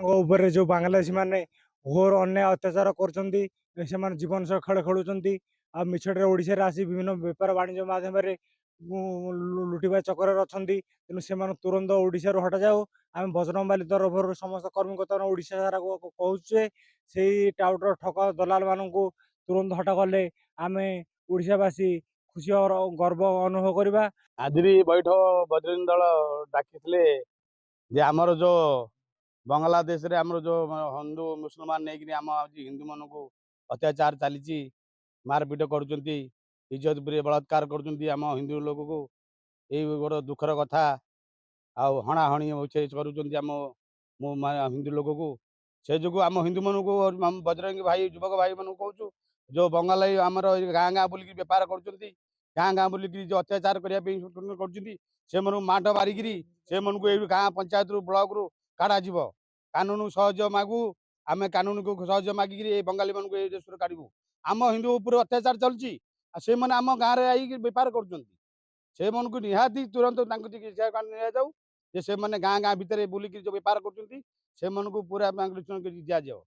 ଉପରେ ଯୋଉ ବାଂଲାଦେଶୀ ମାନେ ଘୋର ଅନ୍ୟାୟ ଅତ୍ୟାଚାର କରୁଛନ୍ତି, ସେମାନେ ଜୀବନ ସହ ଖେଳ ଖେଳୁଛନ୍ତି। ଆଉ ମିଛରେ ଓଡ଼ିଶାରେ ଆସି ବିଭିନ୍ନ ବେପାର ବାଣିଜ୍ୟ ମାଧ୍ୟମରେ ଲୁଟିବା ଚକ୍ରରେ ଅଛନ୍ତି। ତେଣୁ ସେମାନଙ୍କୁ ତୁରନ୍ତ ଓଡ଼ିଶାରୁ ହଟାଯାଉ। ଆମେ ବଜରଙ୍ଗବାଲି ତରଫରୁ ସମସ୍ତ କର୍ମକର୍ତ୍ତା ଓଡ଼ିଶା ସାରା କହୁଛୁ ଯେ ସେଇ ଟାଉଟର ଠକ ଦଲାଲ ମାନଙ୍କୁ ତୁରନ୍ତ ହଟା କଲେ ଆମେ ଓଡ଼ିଶାବାସୀ ଖୁସି ଗର୍ବ ଅନୁଭବ କରିବା। ଆଜି ବୈଠକ ବଜରଙ୍ଗ ଦଳ ଡାକିଥିଲେ ଯେ ଆମର ଯୋଉ ବାଂଲାଦେଶରେ ଆମର ଯୋଉ ହିନ୍ଦୁ ମୁସଲମାନ ନେଇକିରି ଆମ ହିନ୍ଦୁ ମାନଙ୍କୁ ଅତ୍ୟାଚାର ଚାଲିଛି, ମାରପିଟ କରୁଛନ୍ତି, ଇଜ୍ଜତ ଉପରେ ବଳାତ୍କାର କରୁଛନ୍ତି ଆମ ହିନ୍ଦୁ ଲୋକକୁ। ଏଇ ଗୋଟେ ଦୁଃଖର କଥା। ଆଉ ହଣାହଣି କରୁଛନ୍ତି ଆମ ହିନ୍ଦୁ ଲୋକକୁ। ସେ ଯୋଗୁଁ ଆମ ହିନ୍ଦୁ ମାନଙ୍କୁ ବଜରଙ୍ଗୀ ଭାଇ ଯୁବକ ଭାଇ ମାନଙ୍କୁ କହୁଛୁ, ଯୋଉ ବଙ୍ଗାଳୀ ଆମର ଗାଁ ଗାଁ ବୁଲିକି ବେପାର କରୁଛନ୍ତି, ଗାଁ ଗାଁ ବୁଲିକି ଯୋଉ ଅତ୍ୟାଚାର କରିବା ପାଇଁ କରୁଛନ୍ତି, ସେମାନଙ୍କୁ ମାଡ଼ ମାରିକିରି ସେମାନଙ୍କୁ ଏଇ ଗାଁ ପଞ୍ଚାୟତରୁ ବ୍ଲକରୁ କାଢ଼ାଯିବ। କାନୁନ ସହଯୋଗ ମାଗୁ, ଆମେ କାନୁନକୁ ସହଯୋଗ ମାଗିକିରି ଏଇ ବଙ୍ଗାଳୀ ମାନଙ୍କୁ ଏଇ ଦେଶରୁ କାଢ଼ିବୁ। ଆମ ହିନ୍ଦୁ ଉପରେ ଅତ୍ୟାଚାର ଚାଲୁଛି, ଆଉ ସେମାନେ ଆମ ଗାଁରେ ଆଇକି ବେପାର କରୁଛନ୍ତି। ସେମାନଙ୍କୁ ନିହାତି ତୁରନ୍ତ ତାଙ୍କୁ ଚିକିତ୍ସା ନିଆଯାଉ, ଯେ ସେମାନେ ଗାଁ ଗାଁ ଭିତରେ ବୁଲିକି ଯୋଉ ବେପାର କରୁଛନ୍ତି ସେମାନଙ୍କୁ ପୁରା ଦିଆଯାଉ।